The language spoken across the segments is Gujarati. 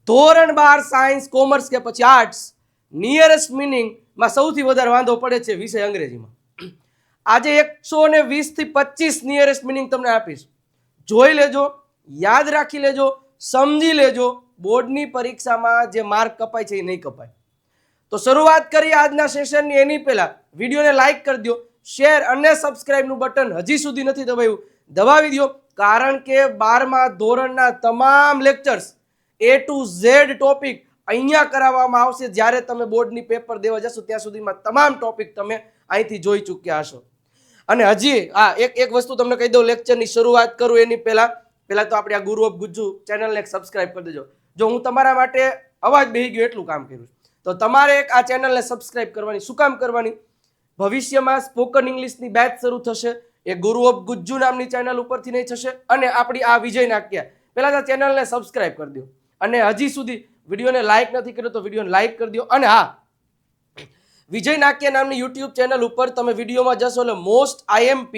ધોરણ 12 સાયન્સ કોમર્સ કે પછી આર્ટ્સ નિયરેસ્ટ મિનિંગમાં સૌથી વધારે વાંધો પડે છે વિષય અંગ્રેજીમાં. આજે 120 થી 25 નિયરેસ્ટ મિનિંગ તમને આપીશ. જોઈ લેજો, યાદ રાખી લેજો, સમજી લેજો. બોર્ડની પરીક્ષામાં જે માર્ક કપાય છે એ નહીં કપાય. તો શરૂઆત કરીએ આજના સેશનની. એની પહેલા વિડીયોને લાઈક કરી દો, શેર અને સબસ્ક્રાઇબનું બટન હજી સુધી નથી દબાવ્યું, દબાવી દો. કારણ કે 12મા ધોરણના તમામ lectures A to Z topic અહીંયા કરાવવામાં આવશે. જ્યારે તમે બોર્ડની પેપર દેવા જશો ત્યાં સુધીમાં તમામ ટોપિક તમે અહીંથી જોઈ ચૂક્યા હશો. અને હજી એક વસ્તુ તમને કહી દઉં, લેક્ચરની શરૂઆત કરું એની પહેલા તો આપણે આ ગુરુ ઓફ ગુજ્જુ ચેનલને સબસ્ક્રાઇબ કરી દેજો. જો હું તમારા માટે અવાજ બેહી ગયો એટલું કામ કર્યું તો તમારે એક આ ચેનલને સબસ્ક્રાઇબ કરવાની. શું કામ કરવાની? ભવિષ્યમાં સ્પોકન ઇંગ્લિશની બેચ શરૂ થશે. એ ગુરુ ઓફ ગુજ્જુ નામની ચેનલ ઉપરથી નહીં થશે. અને આપણી આ વિજય નાટ્ય પહેલા તો ચેનલને સબસ્ક્રાઇબ કરી દો. અને હજી સુધી વિડીયોને લાઈક નથી કર્યો તો વિડીયોને લાઈક કરી દો. અને હા, વિજય નાટ્ય નામની યુટ્યુબ ચેનલ ઉપર તમે વિડીયોમાં જશો એટલે મોસ્ટ IMP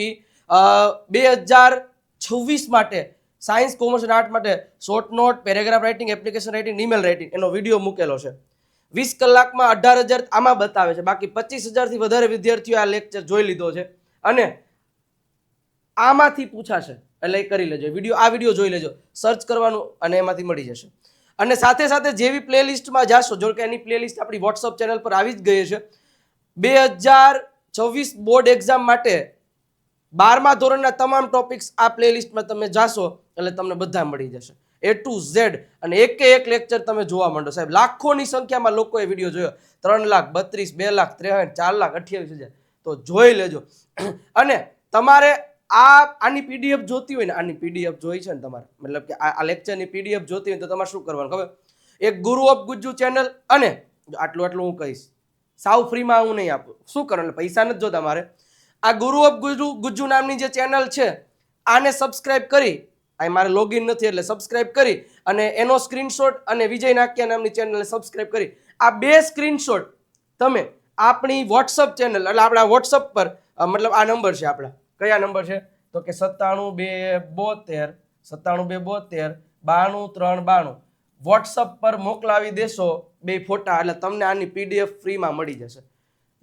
2026 માટે સાયન્સ કોમર્સ અને આર્ટ માટે short note, paragraph writing, application writing, email writing એનો વિડીયો મૂકેલો છે. 20 કલાકમાં 18,000 આમાં બતાવે છે. બાકી 25,000 થી વધારે વિદ્યાર્થીઓ આ લેક્ચર જોઈ લીધો છે. અને આમાંથી પૂછાશે એટલે એ કરી લેજો. આ વિડીયો જોઈ લેજો, સર્ચ કરવાનું અને એમાંથી મળી જશે. અને સાથે સાથે જેવી પ્લેલિસ્ટમાં જાશો, જો કે એની પ્લેલિસ્ટ આપણી વોટ્સઅપ ચેનલ પર આવી જ ગઈ છે. 2024 બોર્ડ એક્ઝામ માટે 12મા ધોરણના તમામ ટોપિક્સ આ પ્લેલિસ્ટમાં તમે જાશો એટલે તમને બધા મળી જશે A to Z. અને એક લેક્ચર તમે જોવા માંડો. સાહેબ, લાખોની સંખ્યામાં લોકોએ વિડીયો જોયો. 3,32,000, 2,63,000, 4,28,000 તો જોઈ લેજો. અને તમારે આની PDF જોતી હોય ને, આની PDF જોઈ છે ને તમારે, મતલબ કે આ લેક્ચરની PDF જોતી હોય તો તમારે શું કરવાનું ખબર? એક ગુરુ ઓફ ગુજ્જુ ચેનલ, અને આટલું હું કહીશ, સાવ ફ્રીમાં હું નહીં આપું. શું કરવાનું? પૈસા નથી જોતા મારે. આ ગુરુ ઓફ ગુજ્જુ નામની જે ચેનલ છે આને સબસ્ક્રાઇબ કરી, અહીં મારે લોગિન નથી એટલે સબસ્ક્રાઇબ કરી અને એનો સ્ક્રીનશોટ અને વિજય નાટ્ય નામની ચેનલને સબસ્ક્રાઇબ કરી, આ 2 સ્ક્રીનશોટ તમે આપણી વોટ્સઅપ ચેનલ એટલે આપણા વોટ્સઅપ પર, મતલબ આ નંબર છે આપણા, કયા નંબર છે તો કે 97 272 9392 વોટ્સઅપ પર મોકલાવી દેશો 2 ફોટા એટલે તમને આની PDF ફ્રીમાં મળી જશે.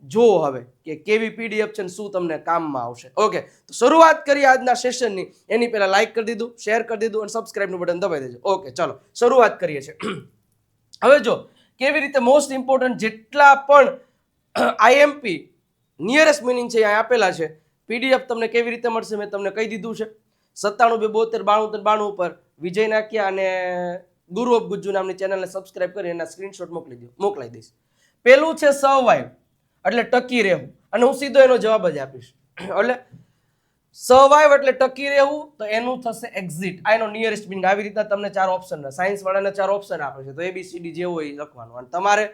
જો હવે કે કેવી PDF છે ને શું તમને કામમાં આવશે. ઓકે, તો શરૂઆત કરીએ આજના સેશનની. એની પહેલા લાઈક કરી દીધું, શેર કરી દીધું અને સબસ્ક્રાઇબનું બટન દબાવી દેજો. ઓકે, ચાલો શરૂઆત કરીએ છીએ. હવે જો કેવી રીતે મોસ્ટ ઇમ્પોર્ટન્ટ જેટલા પણ IMP નિયરેસ્ટ મિનિંગ છે અહીંયા આપેલા છે, PDF તમને કેવી રીતે મળશે મેં તમને કહી દીધું છે. 97 272 92 93 ઉપર વિજય નાટ્ય અને ગુરુ ઓફ ગુજ્જુ નામની ચેનલને સબસ્ક્રાઇબ કરી એના સ્ક્રીનશોટ મોકલાઈ દઈશ. પેલું છે સર્વાઈવ એટલે ટકી રહેવું, અને હું સીધો એનો જવાબ જ આપીશ. એટલે સર્વાઈવ એટલે ટકી રહેવું, તો એનું થશે એક્ઝિટ. આ એનો નિયરેસ્ટ મિનિંગ. આવી રીતના તમને 4 ઓપ્શન, સાયન્સ વાળાને 4 ઓપ્શન આપે છે, તો ABCD જે હોય એ લખવાનું. અને તમારે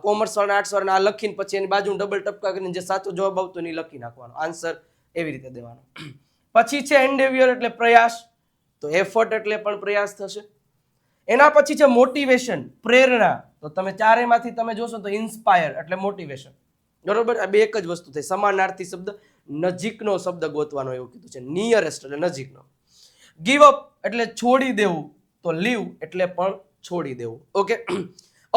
કોમર્સ વાળા, આર્ટ્સ વાળા આ લખીને પછી એની બાજુ ડબલ ટપકા કરીને જે સાચો જવાબ આવતો એ લખી નાખવાનો, આન્સર એવી રીતે દેવાનો. પછી છે એન્ડેવિયર એટલે પ્રયાસ, તો એફર્ટ એટલે પણ પ્રયાસ થશે. એના પછી છે મોટિવેશન, પ્રેરણા, તો તમે ચારેયમાંથી તમે જોશો તો ઇન્સ્પાયર એટલે મોટિવેશન. બરોબર, આ 2 એક જ વસ્તુ થઈ. સમાનાર્થી શબ્દ, નજીકનો શબ્દ ગોતવાનો એવું કીધું છે. નિયરેસ્ટ એટલે નજીકનો. ગીવ અપ એટલે છોડી દેવું, તો લીવ એટલે પણ છોડી દેવું. ઓકે.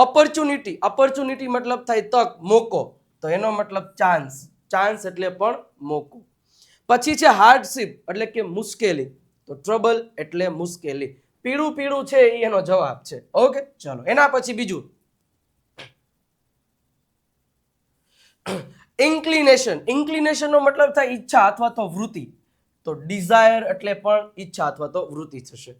ઓપોર્ચ્યુનિટી મતલબ થાય તક, મોકો, તો એનો મતલબ ચાન્સ એટલે પણ મોકો. પછી છે હાર્ડશિપ એટલે કે મુશ્કેલી, તો ટ્રબલ એટલે મુશ્કેલી. પીળું છે એ એનો જવાબ છે. ઓકે, ચાલો એના પછી બીજું ઇન્ક્લિનેશન નો મતલબ થાય ઈચ્છા અથવા તો વૃત્તિ, તો ડિઝાયર એટલે પણ ઈચ્છા અથવા તો વૃત્તિ થશે.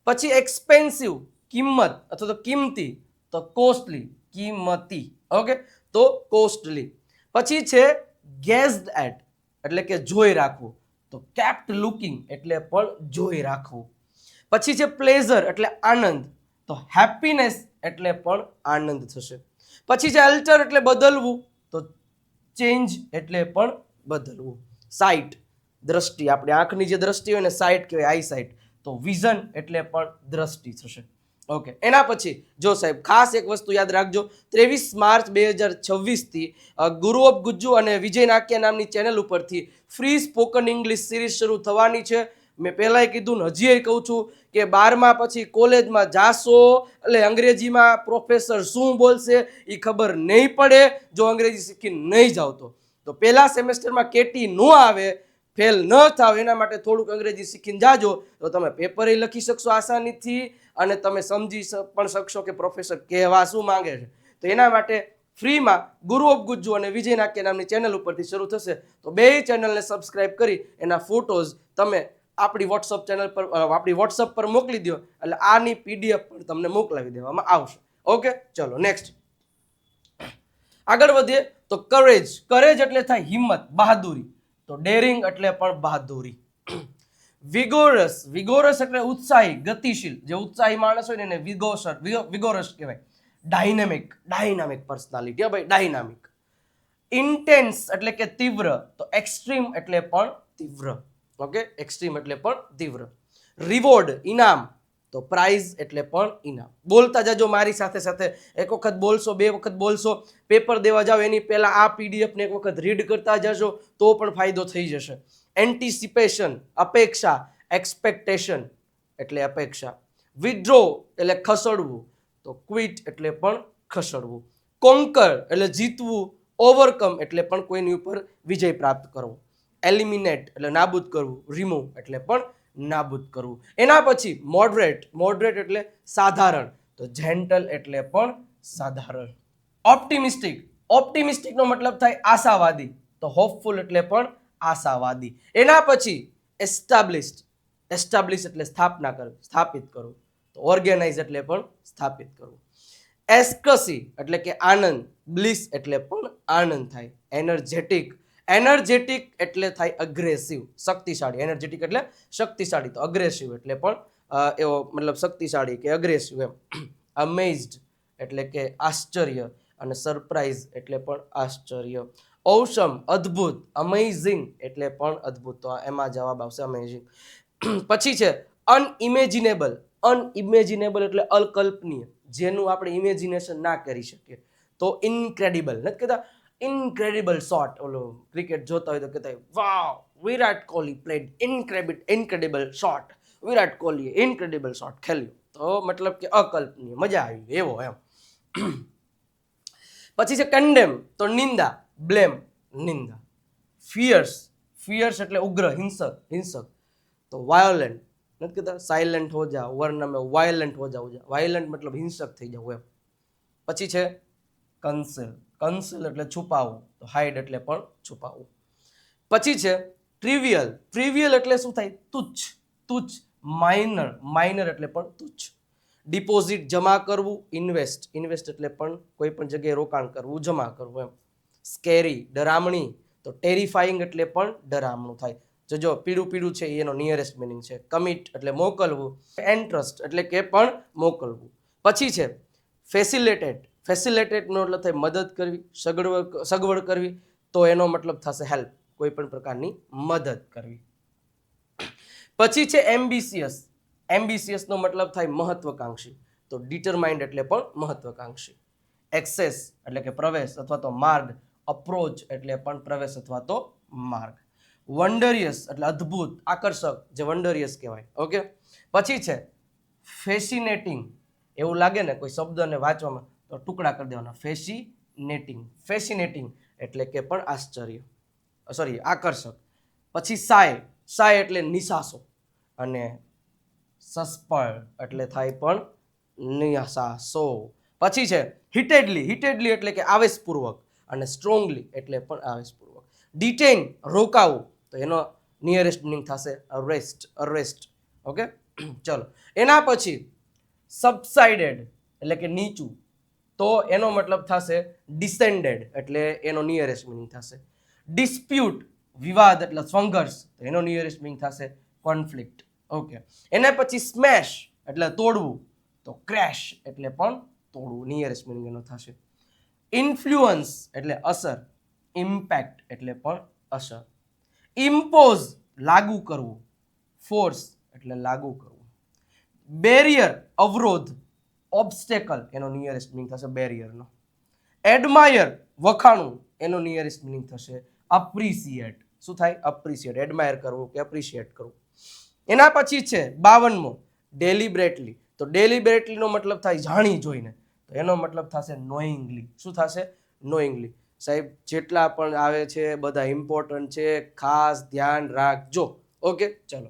પછી એક્સપેન્સિવ કિંમત અથવા તો કિંમતી, તો કોસ્ટલી કિંમતી. ઓકે, તો કોસ્ટલી. પછી છે ગેઝડ એટ એટલે કે જોઈ રાખવું, તો કેપ્ટ લુકિંગ એટલે પણ જોઈ રાખવું. પછી છે પ્લેઝર એટલે આનંદ, તો હેપીનેસ એટલે પણ આનંદ થશે. પછી છે અલ્ટર એટલે બદલવું, તો ચેન્જ એટલે પણ બદલવું. સાઇટ દ્રષ્ટિ, આપણી આંખની જે દ્રષ્ટિ હોય ને સાઇટ કહેવાય, આઈ સાઇટ, તો વિઝન એટલે પણ દ્રષ્ટિ થશે. ઓકે, એના પછી જો સાહેબ ખાસ એક વસ્તુ યાદ રાખજો, 23 માર્ચ 2026 થી ગુરુ ઓફ ગુજ્જુ અને વિજય નાટ્ય નામની ચેનલ ઉપરથી ફ્રી સ્પોકન ઇંગ્લિશ સિરીઝ શરૂ થવાની છે. મેં પહેલાંય કીધું ને હજીય કહું છું કે 12મા પછી કોલેજમાં જાશો એટલે અંગ્રેજીમાં પ્રોફેસર શું બોલશે એ ખબર નહીં પડે જો અંગ્રેજી શીખીને નહીં જાવ તો પહેલા સેમેસ્ટરમાં કેટી ન આવે, ફેલ ન થાવ એના માટે થોડુંક અંગ્રેજી શીખીને જાજો તો તમે પેપરે લખી શકશો આસાનીથી અને તમે સમજી પણ શકશો કે પ્રોફેસર કહેવા શું માંગે છે. તો એના માટે ફ્રીમાં ગુરુ ઓફ ગુજ્જુ અને વિજય નાક્ય નામની ચેનલ ઉપરથી શરૂ થશે. તો બે ચેનલને સબસ્ક્રાઇબ કરી એના ફોટોઝ તમે આપણી વોટ્સઅપ ચેનલ પર આપણી વોટ્સઅપ પર મોકલી દો એટલે આની પીડીએફ પણ તમને મોકલાવી દેવામાં આવશે. ઓકે, ચલો નેક્સ્ટ આગળ વધીએ. તો કરેજ એટલે થાય હિંમત, બહાદુરી. તો ડેરિંગ એટલે પણ બહાદુરી. વિગોરસ એટલે ઉત્સાહી, ગતિશીલ. જે ઉત્સાહી માણસ હોય ને એને વિગોરસ કહેવાય. Dynamic personality. ભાઈ ડાયનામિક. ઇન્ટેન્સ એટલે કે તીવ્ર. તો એક્સ્ટ્રીમ એટલે પણ તીવ્ર. ઓકે, એક્સ્ટ્રીમ એટલે પણ તીવ્ર. રિવોર્ડ ઇનામ. તો પ્રાઇઝ એટલે પણ ઇનામ. બોલતા જાજો મારી સાથે સાથે. એક વખત બોલશો, બે વખત બોલશો, પેપર દેવા જાઓ એની પહેલા આ પીડીએફ ને એક વખત રીડ કરતા જશો તો પણ ફાયદો થઈ જશે. એન્ટિસિપેશન અપેક્ષા, એક્સપેક્ટેશન એટલે અપેક્ષા. વિથડ્રો એટલે ખસડવું. તો ક્વિટ એટલે પણ ખસડવું. કોન્કર એટલે જીતવું. ઓવરકમ એટલે પણ કોઈની ઉપર વિજય પ્રાપ્ત કરવો. એલિમિનેટ એટલે નાબૂદ કરવું. રિમૂવ એટલે પણ નાબૂદ કરવું. એના પછી મોડરેટ એટલે સાધારણ. તો જેન્ટલ એટલે પણ સાધારણ. ઓપ્ટિમિસ્ટિકનો મતલબ થાય આશાવાદી. તો હોપફુલ એટલે પણ આશાવાદી. એના પછી એસ્ટાબ્લિશ એટલે સ્થાપના કરવી, સ્થાપિત કરવું. તો ઓર્ગેનાઇઝ એટલે પણ સ્થાપિત કરવું. એસ્કસી એટલે કે આનંદ. બ્લિસ એટલે પણ આનંદ થાય. એનર્જેટિક એટલે થાય અગ્રેસિવ, શક્તિશાળી. એનર્જેટિક એટલે શક્તિશાળી. તો અગ્રેસિવ એટલે પણ એવો મતલબ શક્તિશાળી કે અગ્રેસિવ એમ. અમેઝડ એટલે કે આશ્ચર્ય અને સરપ્રાઇઝ એટલે પણ આશ્ચર્ય. ઔસમ અદ્ભુત. અમેઝિંગ એટલે પણ અદ્ભુત. તો એમાં જવાબ આવશે અમેઝિંગ. પછી છે અનઇમેજિનેબલ એટલે અકલ્પનીય, જેનું આપણે ઇમેજિનેશન ના કરી શકીએ. તો ઇનક્રેડિબલ. નથી કહેતા ઇનક્રેડિબલ શોટ. ઓલો ક્રિકેટ જોતા હોય તો કહેતા હોય વાવ, Virat Kohli played incredible shot. વિરાટ કોહલીએ ઇનક્રેડિબલ શોટ ખેલ્યો. તો મતલબ કે અકલ્પનીય, મજા આવી એવો એમ. પછી છે કન્ડેમ. તો નિંદા. બ્લેમ નિંદા. ફિયર્સ એટલે ઉગ્ર, હિંસક. તો વાયોલેન્ટ. નથી કહેતા સાયલેન્ટ હો જાઓ વરના મેં વાયલેન્ટ હો જાઓ. વાયલેન્ટ મતલબ હિંસક થઈ જવું એમ. પછી છે કન્સેલ એટલે છુપાવવું. તો હાઇડ એટલે પણ છુપાવવું. પછી છે ટ્રિવિયલ એટલે શું થાય? તુચ્છ. માઇનર એટલે પણ તુચ્છ. ડિપોઝિટ જમા કરવું. ઇન્વેસ્ટ એટલે પણ કોઈ પણ જગ્યાએ રોકાણ કરવું, જમા કરવું એમ. સ્કેરી ડરામણી. તો ટેરિફાઈંગ એટલે પણ ડરામણું થાય. જો પીળું છે એનો નિયરેસ્ટ મિનિંગ છે. કમિટ એટલે મોકલવું. એન્ટ્રસ્ટ એટલે કે પણ મોકલવું. પછી છે ફેસિલેટેડનો મતલબ થાય મદદ કરવી, સગવડ કરવી. તો એનો મતલબ થશે હેલ્પ, કોઈ પણ પ્રકારની મદદ કરવી. પછી છે એમ્બિશિયસનો મતલબ થાય મહત્વકાંક્ષી. તો ડિટરમાઇન્ડ એટલે પણ મહત્વકાંક્ષી. એક્સેસ એટલે કે પ્રવેશ અથવા તો માર્ગ. અપ્રોચ એટલે પણ પ્રવેશ અથવા તો માર્ગ. વન્ડરિયસ એટલે અદ્ભુત, આકર્ષક, જે વન્ડરિયસ કહેવાય. ઓકે. પછી છે ફેસિનેટિંગ. એવું લાગે ને કોઈ શબ્દને વાંચવામાં તો ટુકડા કરી દેવાના. ફેસિનેટિંગ એટલે કે પણ આકર્ષક. પછી સાય એટલે નિશાસો અને સસ્પળ એટલે થાય પણ નિશાસો. પછી છે હિટેડલી એટલે કે આવેશપૂર્વક અને સ્ટ્રોંગલી એટલે પણ આવેશપૂર્વક. ડિટેન રોકાવું. તો એનો નિયરેસ્ટ મિનિંગ થશે અરેસ્ટ. ઓકે, ચલો. એના પછી સબસાઇડેડ એટલે કે નીચું. તો એનો મતલબ થશે ડિસેન્ડેડ એટલે એનો નિયરેસ્ટ મિનિંગ થશે. ડિસ્પ્યુટ વિવાદ એટલે સંઘર્ષ. તો એનો નિયરેસ્ટ મિનિંગ થશે કોન્ફ્લિક્ટ. ઓકે. એના પછી સ્મેશ એટલે તોડવું. તો ક્રેશ એટલે પણ તોડવું, નિયરેસ્ટ મિનિંગ એનો થશે. ઇન્ફ્લુઅન્સ એટલે અસર. ઇમ્પેક્ટ એટલે પણ અસર. ઇમ્પોઝ લાગુ કરવું. ફોર્સ એટલે લાગુ કરવું. બેરિયર અવરોધ. ઓબ્સ્ટેકલ એનો નિયરેસ્ટ મિનિંગ થશે બેરિયરનો. એડમાયર વખાણવું. એનો નિયરેસ્ટ મિનિંગ થશે અપ્રિશિએટ. શું થાય? અપ્રિશિએટ. એડમાયર કરવું કે અપ્રિશિએટ કરવું. એના પછી છે 52મો ડેલિબરેટલી. તો ડેલિબરેટલીનો મતલબ થાય જાણી જોઈને, તો એનો મતલબ થશે નોઈંગલી. શું થશે? નોઈંગલી. સાહેબ જેટલા પણ આવે છે બધા ઇમ્પોર્ટન્ટ છે, ખાસ ધ્યાન રાખજો. ઓકે ચલો.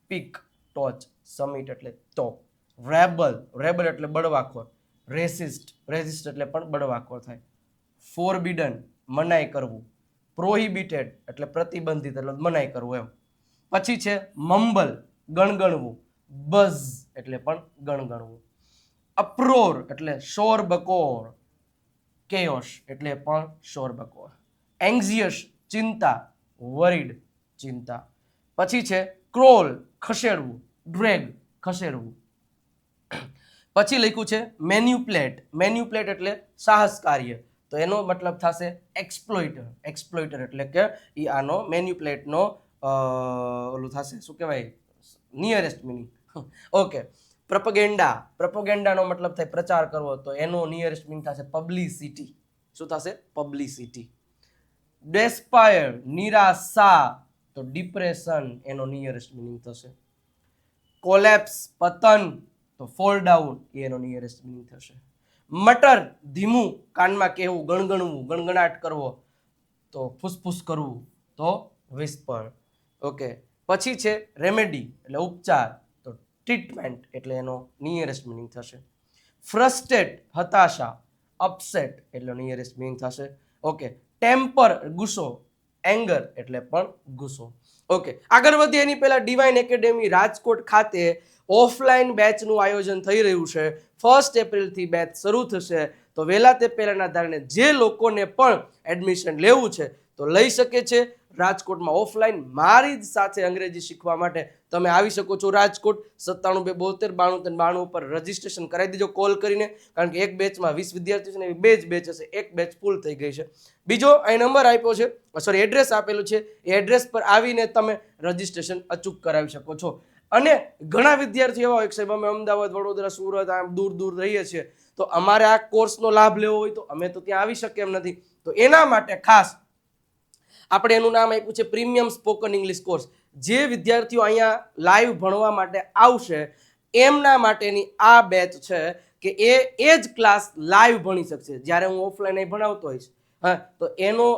પીક, ટોચ, સમિટ એટલે ટોપ, રેબલ, રેબલ એટલે બળવાખોર, રેસિસ્ટ એટલે પણ બળવાખોર થાય, ફોરબિડન મનાઈ કરવું, પ્રોહિબિટેડ એટલે પ્રતિબંધિત એટલે મનાઈ કરવું એમ. પછી છે મમ્બલ ગણગણવું, બઝ એટલે પણ ગણગણવું, અપ્રોર એટલે શોર બકોર, કેયોસ એટલે પણ શોર બકોર, એન્ઝિયસ ચિંતા, વરીડ ચિંતા. પછી છે ક્રોલ ખસેડવું, ડ્રેગ ખસેડવું. પછી લખ્યું છે મેન્યુપ્લેટ, મેન્યુપ્લેટ એટલે સાહસ કાર્ય, તો એનો મતલબ થશે એક્સપ્લોઇટર, એક્સપ્લોઇટર એટલે કે ઈ આનો મેન્યુપ્લેટનો ઓલું થશે, શું કહેવાય, નિયરેસ્ટ મિનિંગ. ઓકે. પ્રપગેન્ડા, પ્રપગેન્ડાનો મતલબ થાય પ્રચાર કરવો, તો એનો નિયરેસ્ટ મિનિંગ થશે પબ્લિસિટી. શું થશે? પબ્લિસિટી. ડેસ્પાયર નિરાશા, તો ડિપ્રેશન એનો નિયરેસ્ટ મિનિંગ થશે. કોલેપ્સ પતન, તો ફોલ ડાઉન એનો નિયરેસ્ટ મિનિંગ થશે. મટર ધીમું, કાનમાં કહેવું, ગણગણવું, ગણગણાટ કરવો, તો ફૂસફૂસ કરવું, તો વિસ્પર. ઓકે. પછી છે રેમેડી એટલે ઉપચાર, તો ટ્રીટમેન્ટ એટલે એનો નિયરેસ્ટ મિનિંગ થશે. ફ્રસ્ટ્રેટ હતાશા, અપસેટ એટલે નિયરેસ્ટ મિનિંગ થશે. ઓકે. ટેમ્પર ગુસ્સો, એંગર એટલે પણ ગુસ્સો. ઓકે. આગળ વધીએ એની પહેલા ડિવાઇન એકેડેમી રાજકોટ ખાતે ઓફલાઈન બેચનું આયોજન થઈ રહ્યું છે. 1 એપ્રિલથી બેચ શરૂ થશે. તો વહેલા તે પહેલાના ધારણે જે લોકોને પણ એડમિશન લેવું છે તો લઈ શકે છે. રાજકોટમાં ઓફલાઈન મારી જ સાથે અંગ્રેજી શીખવા માટે તમે આવી શકો છો રાજકોટ. 97 272 92 પર રજીસ્ટ્રેશન કરાવી દેજો કોલ કરીને, કારણ કે એક બેચમાં 20 વિદ્યાર્થીઓ છે ને એવી બે જ બેચ હશે, એક બેચ ફૂલ થઈ ગઈ છે. બીજો અહીં નંબર આપ્યો છે, સોરી એડ્રેસ આપેલું છે, એ એડ્રેસ પર આવીને તમે રજીસ્ટ્રેશન અચૂક કરાવી શકો છો. અને ઘણા વિદ્યાર્થીઓ એવા હોય કે સાહેબ અમે અમદાવાદ, વડોદરા, સુરત આમ દૂર દૂર રહીએ છીએ, તો અમારે આ કોર્સનો લાભ લેવો હોય તો અમે તો ત્યાં આવી શકીએ એમ નથી. તો એના માટે ખાસ આપણે એનું નામ આપ્યું છે પ્રીમિયમ સ્પોકન ઇંગ્લિશ કોર્સ. જે વિદ્યાર્થીઓ અહીંયા લાઈવ ભણવા માટે આવશે એમના માટેની આ બેચ છે કે એ જ ક્લાસ લાઈવ ભણી શકશે. જ્યારે હું ઓફલાઈન અહીં ભણાવતો હોઈશ, હા, તો એનો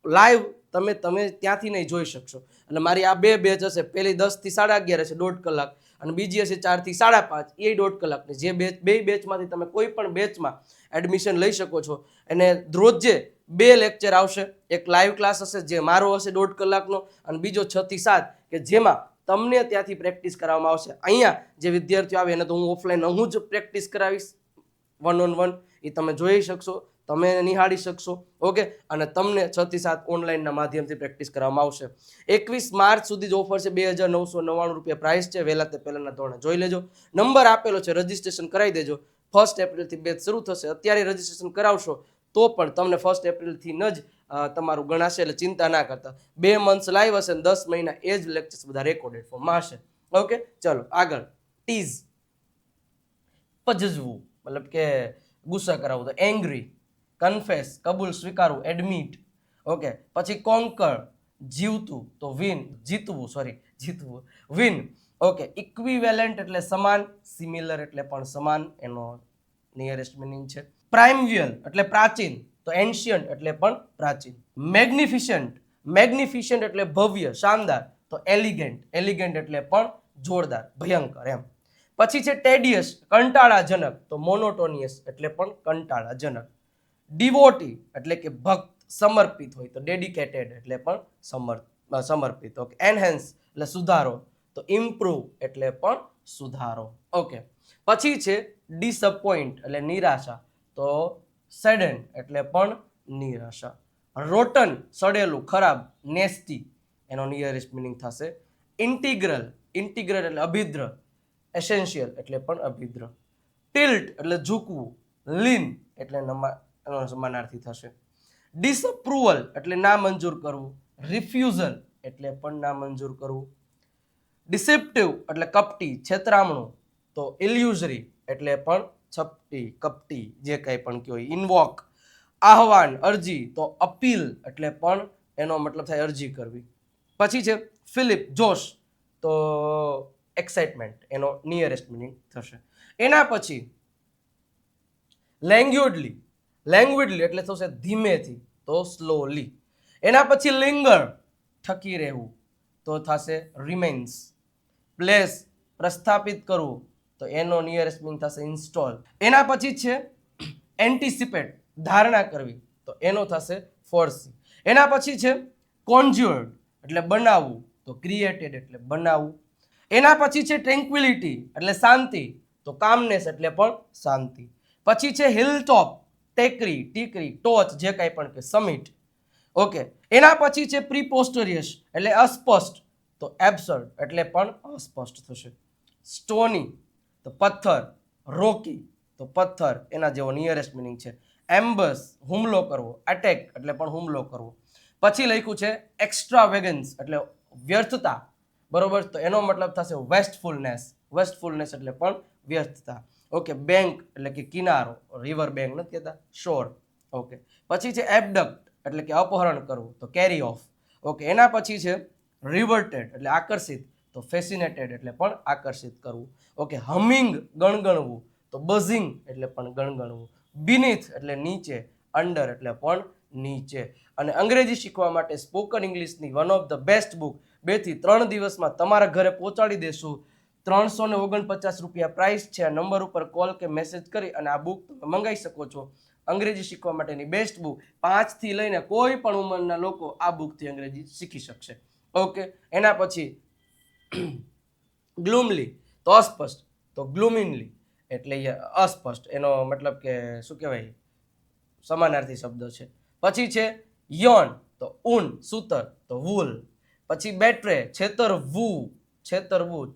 લાઈવ તમે ત્યાંથી નહીં જોઈ શકશો. એટલે મારી આ બે બેચ હશે, પહેલી 10 થી 11:30 હશે 1.5 કલાક, અને બીજી હશે 4 થી 5:30, એ 1.5 કલાકની. જે બે બેચમાંથી તમે કોઈ પણ બેચમાં એડમિશન લઈ શકો છો. અને રોજે 2 લેક્ચર આવશે. એક લાઈવ ક્લાસ હશે જે મારો હશે 1.5 કલાકનો, અને બીજો 6 થી 7 કે જેમાં તમને ત્યાંથી પ્રેક્ટિસ કરાવવામાં આવશે. અહીંયા જે વિદ્યાર્થીઓ આવે એને તો હું ઓફલાઈન હું જ પ્રેક્ટિસ કરાવીશ 1 on 1, એ તમે જોઈ શકશો, તમે નિહાળી શકશો. ઓકે. અને તમને 6 થી 7 ઓનલાઈનના માધ્યમથી પ્રેક્ટિસ કરવામાં આવશે. 21 માર્ચ સુધી જ ઓફર છે. 2999 રૂપિયા પ્રાઇસ છે. વહેલા તે પહેલાના ધોરણે જોઈ લેજો. નંબર આપેલો છે, રજીસ્ટ્રેશન કરાવી દેજો. 1 એપ્રિલથી બેચ શરૂ થશે. અત્યારે રજીસ્ટ્રેશન કરાવશો તો પણ તમને 1 એપ્રિલથી જ તમારું ગણાશે, એટલે ચિંતા ના કરતા. 2 મંથ્સ લાઈવ હશે અને 10 મહિના એ જ લેક્ચર્સ બધા રેકોર્ડેડ ફોર્મમાં હશે. ઓકે ચલો આગળ. ટીઝ પજવું મતલબ કે ગુસ્સા કરાવવું, તો એંગ્રી, કન્ફેસ કબૂલ સ્વીકારવું, એડમિટ. ઓકે. પછી કોન્કર જીવતું, તો વિન જીતવું, જીતવું, વિન. ઓકે. ઇક્વિવેલન્ટ એટલે સમાન, સિમિલર એટલે પણ સમાન, એનો નિયરેસ્ટ મિનિંગ છે. પ્રાઇમવિયલ એટલે પ્રાચીન, તો એન્શિયન્ટ એટલે પણ પ્રાચીન. મેગ્નિફિશન્ટ, મેગ્નિફિશન્ટ એટલે ભવ્ય, શાનદાર, તો એલિગેન્ટ, એલિગેન્ટ એટલે પણ જોરદાર, ભયંકર એમ. પછી છે ટેડિયસ કંટાળાજનક, તો મોનોટોનિયસ એટલે પણ કંટાળાજનક. ડિવોટી એટલે કે ભક્ત, સમર્પિત હોય, તો ડેડિકેટેડ એટલે પણ સમર્પિત. ઓકે. એનહેન્સ એટલે સુધારો, તો ઇમ્પ્રૂવ એટલે પણ સુધારો. ઓકે. પછી છે ડિસઅપોઇન્ટ એટલે નિરાશા, તો સેડન એટલે પણ નિરાશા. રોટન સડેલું, ખરાબ, નેસ્ટી, એનો નિયરેસ્ટ મિનિંગ થશે ઇન્ટિગ્રલ, ઇન્ટિગ્રલ એટલે અભિદ્ર, એસેન્શિયલ એટલે પણ અભિદ્ર. ટિલ્ટ એટલે ઝૂકવું, લીન એટલે એનો સમાનાર્થી થશે. ડિસઅપ્રુવલ એટલે ના મંજૂર કરવું, રિફ્યુઝલ એટલે પણ ના મંજૂર કરવું. ડિસેપ્ટિવ એટલે કપટી, છેતરામણું, તો ઇલ્યુઝરી એટલે પણ છપટી, કપટી, જે કંઈ પણ કહો. ઇન્વોક આહવાન, અરજી, તો અપીલ એટલે પણ એનો મતલબ થાય અરજી કરવી. પછી છે ફિલિપ જોશ, તો એક્સાઇટમેન્ટ એનો નિયરેસ્ટ મિનિંગ થશે. એના પછી લેંગ્યુડલી એટલે થશે ધીમેથી, તો સ્લોલી. એના પછી લિંગર ઠકી રહેવું, તો થશે રિમેન્સ. પ્લેસ પ્રસ્થાપિત કરવું, તો એનો નિયરેસ્ટ મિનિંગ થશે ઇન્સ્ટોલ. એના પછી છે એન્ટિસિપેટ ધારણા કરવી, તો એનો થશે ફોર્સી. એના પછી છે કોન્જ્યુઅર્ડ એટલે બનાવવું, તો ક્રિએટેડ એટલે બનાવવું. એના પછી છે ટ્રેન્ક્વિલિટી એટલે શાંતિ, તો કામનેસ એટલે પણ શાંતિ. પછી છે હિલટોપ ટીકરી ટોચ જે કાંઈ પણ કે સમિટ. ઓકે. એના પછી છે પ્રીપોસ્ટરિયસ એટલે અસ્પષ્ટ, તો એબ્સર્ડ એટલે પણ અસ્પષ્ટ થશે. સ્ટોની તો પથ્થર, રોકી તો પથ્થર, એના જેવો નિયરેસ્ટ મિનિંગ છે. એમ્બસ હુમલો કરવો, અટેક એટલે પણ હુમલો કરવો. પછી લખ્યું છે એક્સ્ટ્રાવેગન્સ એટલે વ્યર્થતા, બરોબર, તો એનો મતલબ થશે વેસ્ટફુલનેસ એટલે પણ વ્યર્થતા. ઓકે. બેંક એટલે કે કિનારો, રિવર બેંક નથી કહેતા, શોર. ઓકે. પછી છે એબડક્ટ એટલે કે અપહરણ કરવું, તો કેરી ઓફ. ઓકે. એના પછી છે રિવર્ટેડ એટલે આકર્ષિત, તો ફેસિનેટેડ એટલે પણ આકર્ષિત કરવું. ઓકે. હમિંગ ગણગણવું, તો બઝિંગ એટલે પણ ગણગણવું. બીનીથ એટલે નીચે, અંડર એટલે પણ નીચે. અને અંગ્રેજી શીખવા માટે સ્પોકન ઇંગ્લિશની one of the best book 2 થી 3 દિવસમાં તમારા ઘરે પહોંચાડી દેશું. 349 રૂપિયા પ્રાઇસ છે. આ નંબર ઉપર કોલ કે મેસેજ કરી અને આ બુક તમે મંગાવી શકો છો. અંગ્રેજી શીખવા માટેની બેસ્ટ બુક. 5 થી લઈને કોઈ પણ ઉંમરના લોકો આ બુકથી અંગ્રેજી શીખી શકશે. ઓકે. એના પછી ગ્લુમલી તો અસ્પષ્ટ, તો ગ્લુમિનલી એટલે અસ્પષ્ટ, એનો મતલબ કે શું કહેવાય, સમાનાર્થી શબ્દ છે. પછી છે યોન તો ઊન, સૂતર તો વૂલ. પછી બેટ્રે છેતરવું,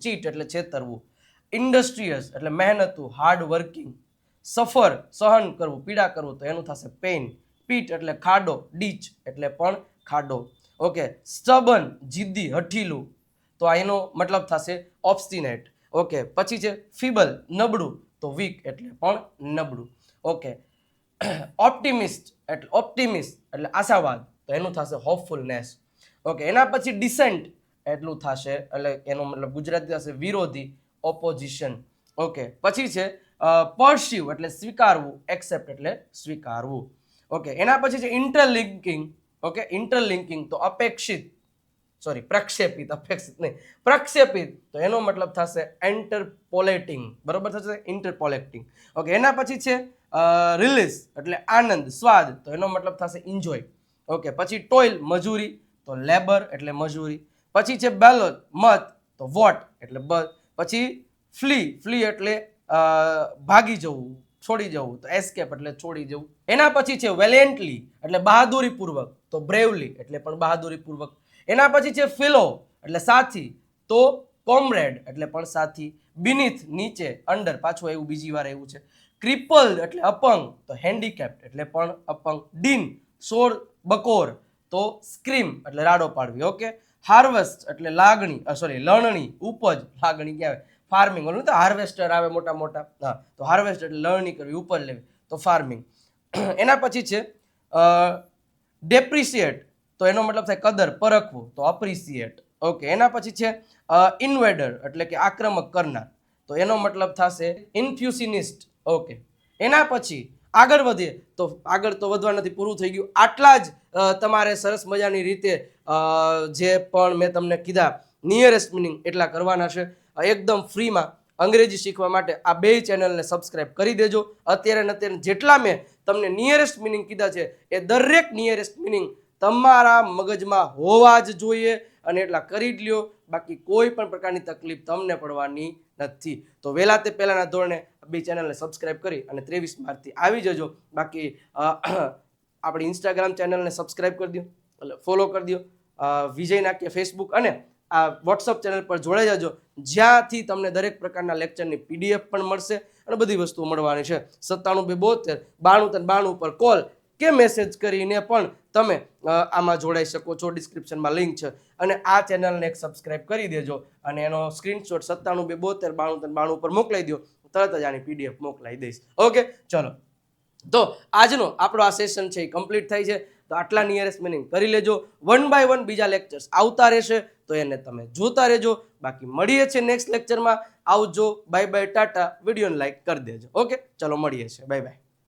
ચીટ એટલે છેતરવું. ઇન્ડસ્ટ્રીયસ એટલે મહેનતું, હાર્ડ વર્કિંગ. સફર સહન કરવું, પીડા કરવું, તો એનું થશે પેઇન. પીટ એટલે ખાડો, ડીચ એટલે પણ ખાડો. ઓકે. સ્ટબન જિદ્દી, હઠીલું, તો એનો મતલબ થશે ઓબ્સ્ટિનેટ. ઓકે. પછી છે ફીબલ નબળું, તો વીક એટલે પણ નબળું. ઓકે. ઓપ્ટિમિસ્ટ એટલે આશાવાદ, તો એનું થશે હોપફુલનેસ. ઓકે. એના પછી ડિસેન્ટ એટલું થશે, એટલે એનો મતલબ ગુજરાતી થશે વિરોધી, ઓપોઝિશન. ઓકે. પછી છે પરસ્યુ એટલે સ્વીકારવું, એક્સેપ્ટ એટલે સ્વીકારવું. ઓકે. એના પછી છે ઇન્ટરલિંકિંગ. ઓકે. ઇન્ટરલિંકિંગ તો પ્રક્ષેપિત, તો એનો મતલબ થશે એન્ટરપોલેટિંગ, બરોબર થશે ઇન્ટરપોલેટિંગ. ઓકે. એના પછી છે રિલીઝ એટલે આનંદ, સ્વાદ, તો એનો મતલબ થશે એન્જોય. ઓકે. પછી ટોઇલ મજૂરી, તો લેબર એટલે મજૂરી. પછી છે બેલોટ મત, તો વોટ એટલે બસ. પછી ફ્લી એટલે ભાગી જવું, છોડી જવું, તો એસ્કેપ એટલે છોડી જવું. એના પછી છે વેલિયન્ટલી એટલે બહાદુરીપૂર્વક, તો બ્રેવલી એટલે પણ બહાદુરીપૂર્વક. એના પછી છે ફિલો એટલે સાથી, તો કોમરેડ એટલે પણ સાથી. બીનીથ નીચે, અંડર પાછું એવું બીજી વાર એવું છે. ક્રિપલ્ડ એટલે અપંગ, તો હેન્ડીકેપ્ડ એટલે પણ અપંગ. ડીન સોર બકોર, તો સ્ક્રીમ એટલે રાડો પાડવી. ઓકે. હાર્વેસ્ટ એટલે લણણી, ઉપજ, લાગણી કહેવાય. ફાર્મિંગ ઓલું તો હાર્વેસ્ટર આવે મોટા, હા, તો હાર્વેસ્ટ એટલે લણણી કરવી, ઉપજ લેવી, તો ફાર્મિંગ. એના પછી છે ડેપ્રિસિએટ, તો એનો મતલબ થાય કદર, પરખવું, તો અપ્રિસિએટ. ઓકે. એના પછી છે ઇન્વેડર એટલે કે આક્રમક કરનાર, તો એનો મતલબ થશે ઇન્ફ્યુસિનિસ્ટ. ઓકે. એના પછી આગળ વધીએ, તો આગળ તો વધવા નથી, પૂરું થઈ ગયું. આટલા જ તમારે સરસ મજાની રીતે જે પણ મેં તમને કીધા નિયરેસ્ટ મિનિંગ એટલા કરવાના છે. એકદમ ફ્રીમાં અંગ્રેજી શીખવા માટે આ 2 ચેનલને સબસ્ક્રાઇબ કરી દેજો. અત્યારે જેટલા મેં તમને નિયરેસ્ટ મિનિંગ કીધા છે એ દરેક નિયરેસ્ટ મિનિંગ તમારા મગજમાં હોવા જ જોઈએ, અને એટલા કરી જ લ્યો. બાકી કોઈ પણ પ્રકારની તકલીફ તમને પડવાની નથી. તો વહેલા તે પહેલાના ધોરણે 2 ચેનલને સબસ્ક્રાઇબ કરી અને 23 માર્ચથી આવી જજો. બાકી આપણી ઇન્સ્ટાગ્રામ ચેનલને સબસ્ક્રાઇબ કરી દો, એટલે ફોલો કરી દો. વિજય નાટ્ય ફેસબુક અને આ વોટ્સઅપ ચેનલ પર જોડાઈ જજો, જ્યાંથી તમને દરેક પ્રકારના લેક્ચરની PDF પણ મળશે અને બધી વસ્તુઓ મળવાની છે. 97 272 93 92 પર કોલ કે મેસેજ કરીને પણ તમે આમાં જોડાઈ શકો છો. ડિસ્ક્રિપ્શનમાં લિંક છે. અને આ ચેનલને એક સબસ્ક્રાઇબ કરી દેજો અને એનો સ્ક્રીનશોટ 97 272 93 92 પર મોકલાઈ દો. તરત જ આની PDF મોકલાઈ દઈશ. ઓકે. ચલો, તો આજનો આપણો આ સેશન છે એ કમ્પ્લીટ થાય છે. તો આટલા નિયરેસ્ટ મિનિંગ કરી લેજો. 1 by 1 બીજા લેક્ચર્સ આવતા રહેશે, તો એને તમે જોતા રહેજો. બાકી મળીએ છીએ નેક્સ્ટ લેક્ચરમાં. આવજો, બાય બાય, ટાટા. વિડીયોને લાઈક કરી દેજો. ઓકે, ચલો મળીએ છીએ, બાય બાય.